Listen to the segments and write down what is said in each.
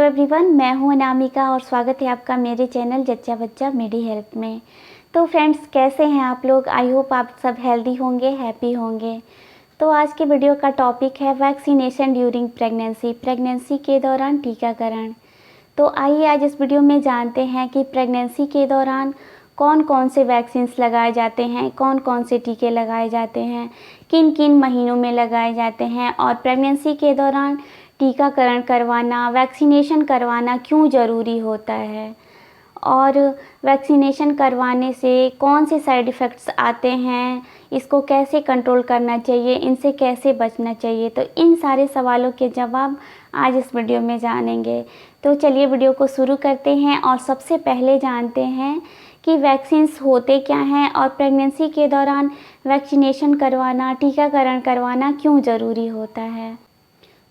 Everyone, मैं हूं अनामिका और स्वागत है आपका मेरे चैनल जच्चा बच्चा मेडी हेल्थ में। तो फ्रेंड्स, कैसे हैं आप लोग? आई होप आप सब हेल्दी होंगे, हैप्पी होंगे। तो आज के वीडियो का टॉपिक है वैक्सीनेशन ड्यूरिंग प्रेगनेंसी, प्रेगनेंसी के दौरान टीकाकरण। तो आइए आज इस वीडियो में जानते हैं कि प्रेगनेंसी के दौरान कौन कौन से वैक्सीन्स लगाए जाते हैं, कौन कौन से टीके लगाए जाते हैं, किन किन महीनों में लगाए जाते हैं और प्रेगनेंसी के दौरान टीकाकरण करवाना, वैक्सीनेशन करवाना क्यों ज़रूरी होता है और वैक्सीनेशन करवाने से कौन से साइड इफ़ेक्ट्स आते हैं, इसको कैसे कंट्रोल करना चाहिए, इनसे कैसे बचना चाहिए। तो इन सारे सवालों के जवाब आज इस वीडियो में जानेंगे। तो चलिए वीडियो को शुरू करते हैं और सबसे पहले जानते हैं कि वैक्सीन्स होते क्या हैं और प्रेगनेंसी के दौरान वैक्सीनेशन करवाना, टीकाकरण करवाना क्यों ज़रूरी होता है।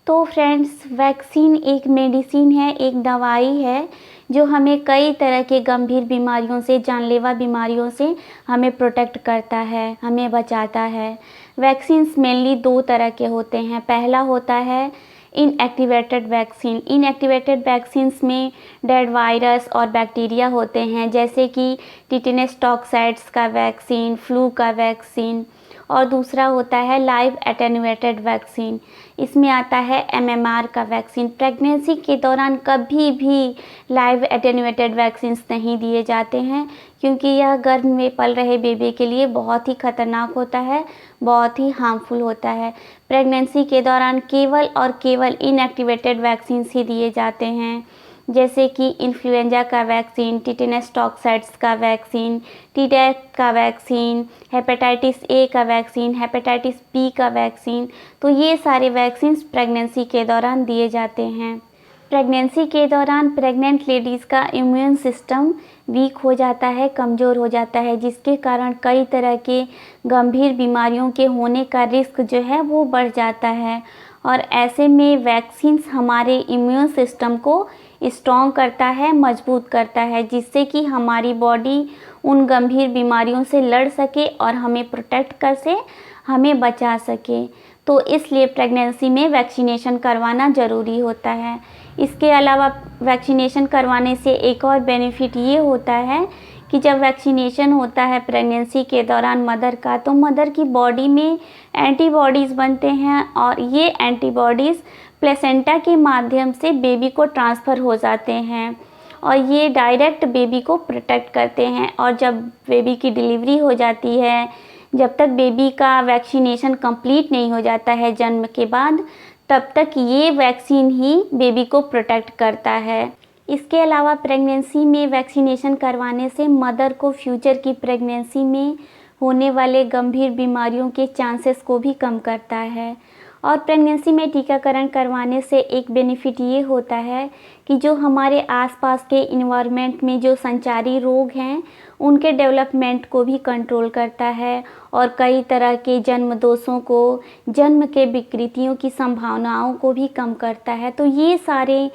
तो फ्रेंड्स, वैक्सीन एक मेडिसिन है, एक दवाई है जो हमें कई तरह के गंभीर बीमारियों से, जानलेवा बीमारियों से हमें प्रोटेक्ट करता है, हमें बचाता है। वैक्सीन्स मेनली दो तरह के होते हैं। पहला होता है इनएक्टिवेटेड वैक्सीन। इनएक्टिवेटेड वैक्सीन्स में डेड वायरस और बैक्टीरिया होते हैं, जैसे कि टिटेनस टॉक्साइड्स का वैक्सीन, फ्लू का वैक्सीन। और दूसरा होता है लाइव एटेन्यूएटेड वैक्सीन। इसमें आता है एमएमआर का वैक्सीन। प्रेगनेंसी के दौरान कभी भी लाइव एटेन्यूएटेड वैक्सीन्स नहीं दिए जाते हैं, क्योंकि यह गर्भ में पल रहे बेबी के लिए बहुत ही खतरनाक होता है, बहुत ही हार्मफुल होता है। प्रेगनेंसी के दौरान केवल और केवल इनएक्टिवेटेड वैक्सीन्स ही दिए जाते हैं, जैसे कि इन्फ्लुएंजा का वैक्सीन, टिटेनस टॉक्साइड्स का वैक्सीन, टीडैक का वैक्सीन, हेपेटाइटिस ए का वैक्सीन, हेपेटाइटिस बी का वैक्सीन। तो ये सारे वैक्सीन्स प्रेगनेंसी के दौरान दिए जाते हैं। प्रेगनेंसी के दौरान प्रेग्नेंट लेडीज़ का इम्यून सिस्टम वीक हो जाता है, कमज़ोर हो जाता है, जिसके कारण कई तरह के गंभीर बीमारियों के होने का रिस्क जो है वो बढ़ जाता है। और ऐसे में वैक्सीन्स हमारे इम्यून सिस्टम को स्ट्रॉन्ग करता है, मजबूत करता है, जिससे कि हमारी बॉडी उन गंभीर बीमारियों से लड़ सके और हमें प्रोटेक्ट कर से हमें बचा सके। तो इसलिए प्रेगनेंसी में वैक्सीनेशन करवाना ज़रूरी होता है। इसके अलावा वैक्सीनेशन करवाने से एक और बेनिफिट ये होता है कि जब वैक्सीनेशन होता है प्रेगनेंसी के दौरान मदर का, तो मदर की बॉडी में एंटीबॉडीज़ बनते हैं और ये एंटीबॉडीज़ प्लेसेंटा के माध्यम से बेबी को ट्रांसफ़र हो जाते हैं और ये डायरेक्ट बेबी को प्रोटेक्ट करते हैं। और जब बेबी की डिलीवरी हो जाती है, जब तक बेबी का वैक्सीनेशन कंप्लीट नहीं हो जाता है जन्म के बाद, तब तक ये वैक्सीन ही बेबी को प्रोटेक्ट करता है। इसके अलावा प्रेगनेंसी में वैक्सीनेशन करवाने से मदर को फ्यूचर की प्रेगनेंसी में होने वाले गंभीर बीमारियों के चांसेस को भी कम करता है। और प्रेगनेंसी में टीकाकरण करवाने से एक बेनिफिट ये होता है कि जो हमारे आसपास के इन्वायरमेंट में जो संचारी रोग हैं, उनके डेवलपमेंट को भी कंट्रोल करता है और कई तरह के जन्म दोषों को, जन्म के विकृतियों की संभावनाओं को भी कम करता है। तो ये सारे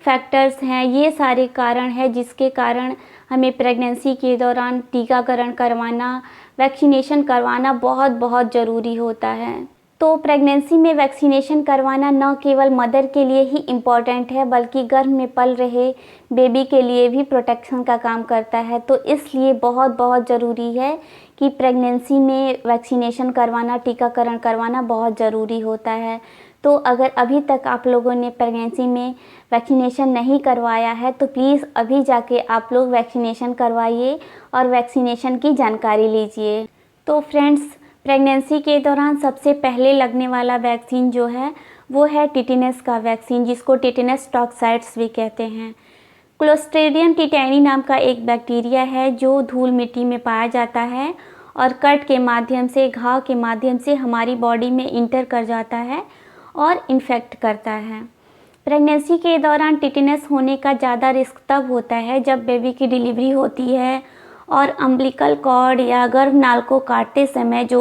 फैक्टर्स हैं, ये सारे कारण हैं जिसके कारण हमें प्रेगनेंसी के दौरान टीकाकरण करवाना, वैक्सीनेशन करवाना बहुत बहुत ज़रूरी होता है। तो प्रेगनेंसी में वैक्सीनेशन करवाना न केवल मदर के लिए ही इम्पॉर्टेंट है, बल्कि गर्भ में पल रहे बेबी के लिए भी प्रोटेक्शन का काम करता है। तो इसलिए बहुत बहुत ज़रूरी है कि प्रेगनेंसी में वैक्सीनेशन करवाना, टीकाकरण करवाना बहुत ज़रूरी होता है। तो अगर अभी तक आप लोगों ने प्रेगनेंसी में वैक्सीनेशन नहीं करवाया है, तो प्लीज़ अभी जाके आप लोग वैक्सीनेशन करवाइए और वैक्सीनेशन की जानकारी लीजिए। तो फ्रेंड्स, प्रेगनेंसी के दौरान सबसे पहले लगने वाला वैक्सीन जो है वो है टिटेनस का वैक्सीन, जिसको टिटेनस टॉक्साइड्स भी कहते हैं। क्लोस्ट्रीडियम टिटेनी नाम का एक बैक्टीरिया है जो धूल मिट्टी में पाया जाता है और कट के माध्यम से, घाव के माध्यम से हमारी बॉडी में इंटर कर जाता है और इन्फेक्ट करता है। प्रेगनेंसी के दौरान टिटेनस होने का ज़्यादा रिस्क तब होता है जब बेबी की डिलीवरी होती है और अम्बिलिकल कॉर्ड या गर्भनाल को काटते समय जो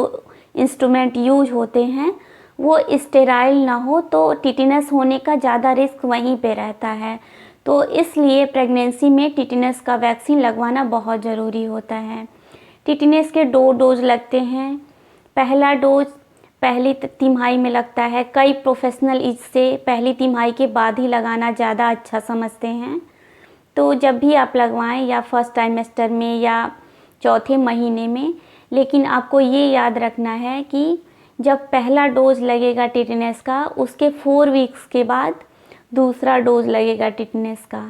इंस्ट्रूमेंट यूज होते हैं वो स्टेराइल ना हो, तो टिटेनस होने का ज़्यादा रिस्क वहीं पे रहता है। तो इसलिए प्रेगनेंसी में टिटेनस का वैक्सीन लगवाना बहुत ज़रूरी होता है। टिटेनस के 2 डोज लगते हैं। पहला डोज पहली तिमाही में लगता है। कई प्रोफेशनल इसे पहली तिमाही के बाद ही लगाना ज़्यादा अच्छा समझते हैं। तो जब भी आप लगवाएं, या फर्स्ट ट्राइमेस्टर में या चौथे महीने में, लेकिन आपको ये याद रखना है कि जब पहला डोज लगेगा टिटेनस का, उसके 4 वीक्स के बाद दूसरा डोज लगेगा टिटेनस का।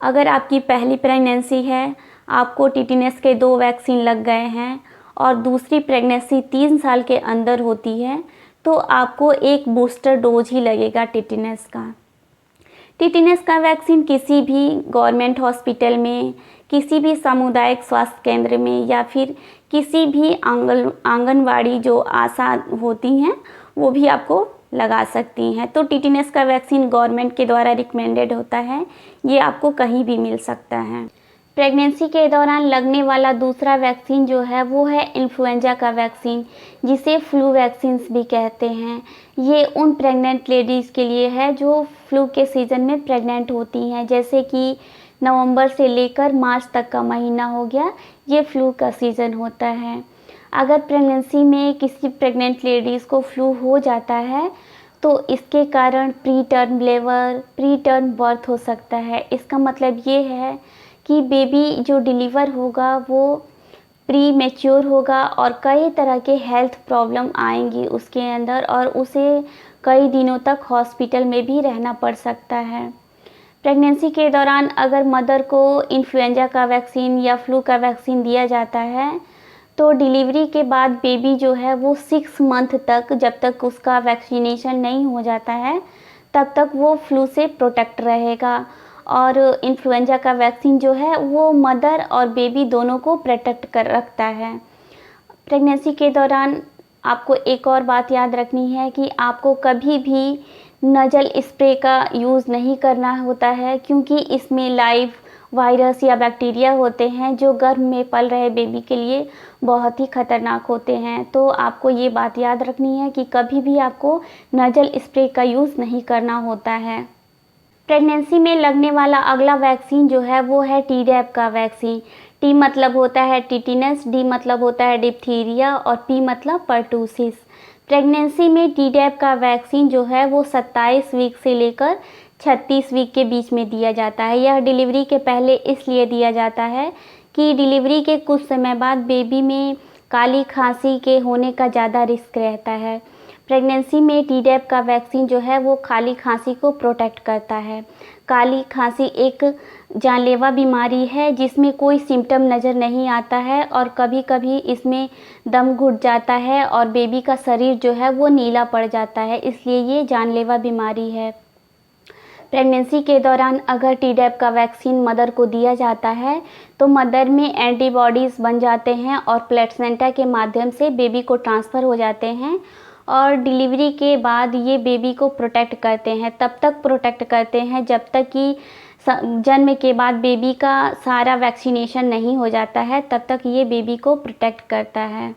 अगर आपकी पहली प्रेगनेंसी है, आपको टिटेनस के 2 वैक्सीन लग गए हैं और दूसरी प्रेगनेंसी 3 साल के अंदर होती है, तो आपको एक बूस्टर डोज ही लगेगा टिटेनस का। टिटेनस का वैक्सीन किसी भी गवर्नमेंट हॉस्पिटल में, किसी भी सामुदायिक स्वास्थ्य केंद्र में, या फिर किसी भी आंगनवाड़ी जो आशा होती हैं, वो भी आपको लगा सकती हैं। तो टिटेनस का वैक्सीन गवर्नमेंट के द्वारा रिकमेंडेड होता है, ये आपको कहीं भी मिल सकता है। प्रेगनेंसी के दौरान लगने वाला दूसरा वैक्सीन जो है वो है इन्फ्लुएंजा का वैक्सीन, जिसे फ्लू वैक्सीन्स भी कहते हैं। ये उन प्रेग्नेंट लेडीज़ के लिए है जो फ्लू के सीज़न में प्रेग्नेंट होती हैं, जैसे कि नवंबर से लेकर मार्च तक का महीना हो गया, ये फ्लू का सीज़न होता है। अगर प्रेगनेंसी में किसी प्रेग्नेंट लेडीज़ को फ्लू हो जाता है, तो इसके कारण pre term labour, pre term birth हो सकता है। इसका मतलब ये है कि बेबी जो डिलीवर होगा वो प्री मैच्योर होगा और कई तरह के हेल्थ प्रॉब्लम आएंगी उसके अंदर, और उसे कई दिनों तक हॉस्पिटल में भी रहना पड़ सकता है। प्रेगनेंसी के दौरान अगर मदर को इन्फ्लुएंजा का वैक्सीन या फ्लू का वैक्सीन दिया जाता है, तो डिलीवरी के बाद बेबी जो है वो 6 मंथ तक, जब तक उसका वैक्सीनेशन नहीं हो जाता है, तब तक वो फ्लू से प्रोटेक्ट रहेगा। और इन्फ्लुएंजा का वैक्सीन जो है वो मदर और बेबी दोनों को प्रोटेक्ट कर रखता है। प्रेगनेंसी के दौरान आपको एक और बात याद रखनी है कि आपको कभी भी नजल स्प्रे का यूज़ नहीं करना होता है, क्योंकि इसमें लाइव वायरस या बैक्टीरिया होते हैं जो गर्भ में पल रहे बेबी के लिए बहुत ही खतरनाक होते हैं। तो आपको ये बात याद रखनी है कि कभी भी आपको नजल स्प्रे का यूज़ नहीं करना होता है। प्रेगनेंसी में लगने वाला अगला वैक्सीन जो है वो है टीडैप का वैक्सीन। टी मतलब होता है टिटेनस, डी मतलब होता है डिप्थीरिया और पी मतलब पर्टूसिस। प्रेगनेंसी में टीडैप का वैक्सीन जो है वो 27 वीक से लेकर 36 वीक के बीच में दिया जाता है। यह डिलीवरी के पहले इसलिए दिया जाता है कि डिलीवरी के कुछ समय बाद बेबी में काली खांसी के होने का ज़्यादा रिस्क रहता है। प्रेगनेंसी में टीडैप का वैक्सीन जो है वो काली खांसी को प्रोटेक्ट करता है। काली खांसी एक जानलेवा बीमारी है जिसमें कोई सिम्टम नज़र नहीं आता है, और कभी कभी इसमें दम घुट जाता है और बेबी का शरीर जो है वो नीला पड़ जाता है, इसलिए ये जानलेवा बीमारी है। प्रेगनेंसी के दौरान अगर टीडैप का वैक्सीन मदर को दिया जाता है, तो मदर में एंटीबॉडीज़ बन जाते हैं और प्लेसेंटा के माध्यम से बेबी को ट्रांसफ़र हो जाते हैं, और डिलीवरी के बाद ये बेबी को प्रोटेक्ट करते हैं। तब तक प्रोटेक्ट करते हैं जब तक कि जन्म के बाद बेबी का सारा वैक्सीनेशन नहीं हो जाता है, तब तक ये बेबी को प्रोटेक्ट करता है।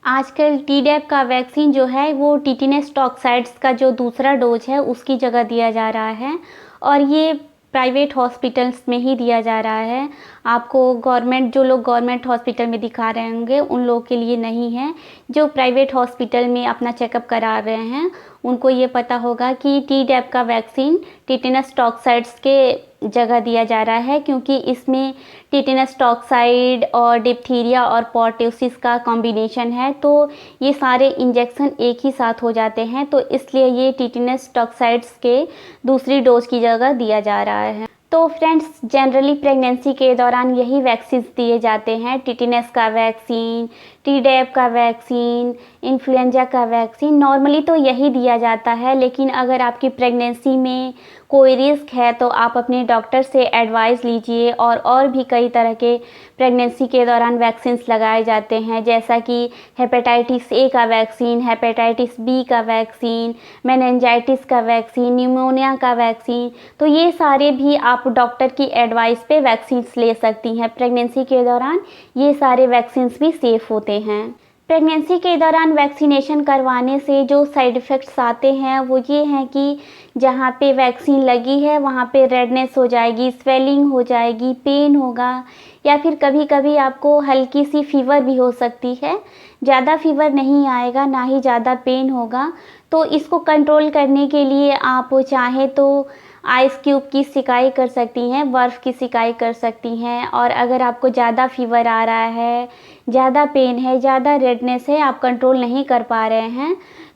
आजकल टीडैप का वैक्सीन जो है वो टिटेनस टॉक्साइड्स का जो दूसरा डोज है उसकी जगह दिया जा रहा है, और ये प्राइवेट हॉस्पिटल्स में ही दिया जा रहा है। आपको जो लोग गवर्नमेंट हॉस्पिटल में दिखा रहे होंगे उन लोगों के लिए नहीं है। जो प्राइवेट हॉस्पिटल में अपना चेकअप करा रहे हैं उनको ये पता होगा कि टीडैप का वैक्सीन टिटेनस टॉक्साइड्स के जगह दिया जा रहा है, क्योंकि इसमें टिटेनस टॉक्साइड और डिप्थीरिया और पर्टूसिस का कॉम्बिनेशन है, तो ये सारे इंजेक्शन एक ही साथ हो जाते हैं, तो इसलिए ये टिटेनस टॉक्साइड्स के दूसरी डोज की जगह दिया जा रहा है। तो फ्रेंड्स, जनरली प्रेगनेंसी के दौरान यही वैक्सीन दिए जाते हैं, टिटेनस का वैक्सीन, टीडैप का वैक्सीन, इन्फ्लुएंजा का वैक्सीन। नॉर्मली तो यही दिया जाता है, लेकिन अगर आपकी प्रेगनेंसी में कोई रिस्क है तो आप अपने डॉक्टर से एडवाइस लीजिए। और भी कई तरह के प्रेगनेंसी के दौरान वैक्सीन्स लगाए जाते हैं, जैसा कि हेपेटाइटिस ए का वैक्सीन, हेपेटाइटिस बी का वैक्सीन, मेनिंजाइटिस का वैक्सीन, न्यूमोनिया का वैक्सीन। तो ये सारे भी आप डॉक्टर की एडवाइस पे वैक्सीन्स ले सकती हैं। प्रेगनेंसी के दौरान ये सारे वैक्सीन्स भी सेफ़ होते हैं। प्रेगनेंसी के दौरान वैक्सीनेशन करवाने से जो साइड इफ़ेक्ट्स आते हैं वो ये हैं कि जहाँ पे वैक्सीन लगी है वहाँ पे रेडनेस हो जाएगी, स्वेलिंग हो जाएगी, पेन होगा, या फिर कभी कभी आपको हल्की सी फ़ीवर भी हो सकती है। ज़्यादा फ़ीवर नहीं आएगा, ना ही ज़्यादा पेन होगा। तो इसको कंट्रोल करने के लिए आप चाहें तो आइस क्यूब की सिकाई कर सकती हैं, बर्फ़ की सिकाई कर सकती हैं। और अगर आपको ज़्यादा फ़ीवर आ रहा है, ज़्यादा पेन है, ज़्यादा रेडनेस है, आप कंट्रोल नहीं कर पा रहे हैं,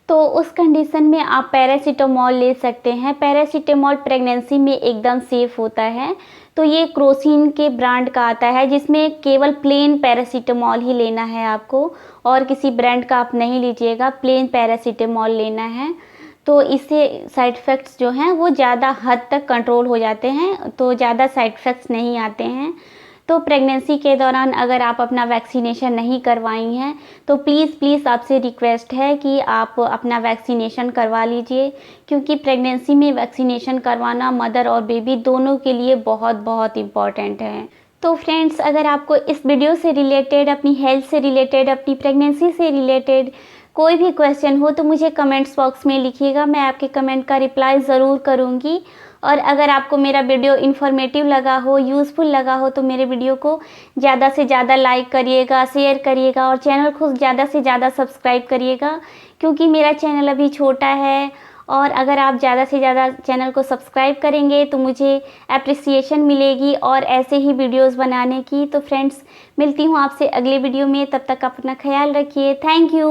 तो उस कंडीशन में आप पैरासीटामॉल ले सकते हैं। पैरासीटामॉल प्रेगनेंसी में एकदम सेफ़ होता है। तो ये क्रोसिन के ब्रांड का आता है, जिसमें केवल प्लेन पैरासीटामॉल ही लेना है आपको, और किसी ब्रांड का आप नहीं लीजिएगा, प्लेन पैरासीटामॉल लेना है। तो इससे साइड इफ़ेक्ट्स जो हैं वो ज़्यादा हद तक कंट्रोल हो जाते हैं, तो ज़्यादा साइड इफ़ेक्ट्स नहीं आते हैं। तो प्रेगनेंसी के दौरान अगर आप अपना वैक्सीनेशन नहीं करवाई हैं तो प्लीज़ आपसे रिक्वेस्ट है कि आप अपना वैक्सीनेशन करवा लीजिए, क्योंकि प्रेगनेंसी में वैक्सीनेशन करवाना मदर और बेबी दोनों के लिए बहुत इम्पॉर्टेंट है। तो फ्रेंड्स, अगर आपको इस वीडियो से रिलेटेड, अपनी हेल्थ से रिलेटेड, अपनी प्रेगनेंसी से रिलेटेड कोई भी क्वेश्चन हो तो मुझे कमेंट्स बॉक्स में लिखिएगा, मैं आपके कमेंट का रिप्लाई ज़रूर करूँगी। और अगर आपको मेरा वीडियो इन्फॉर्मेटिव लगा हो, यूज़फुल लगा हो, तो मेरे वीडियो को ज़्यादा से ज़्यादा लाइक करिएगा, शेयर करिएगा, और चैनल को ज़्यादा से ज़्यादा सब्सक्राइब करिएगा, क्योंकि मेरा चैनल अभी छोटा है। और अगर आप ज़्यादा से ज़्यादा चैनल को सब्सक्राइब करेंगे तो मुझे एप्रिसिएशन मिलेगी और ऐसे ही वीडियोस बनाने की। तो फ्रेंड्स, मिलती हूँ आपसे अगले वीडियो में, तब तक अपना ख्याल रखिए। Thank you.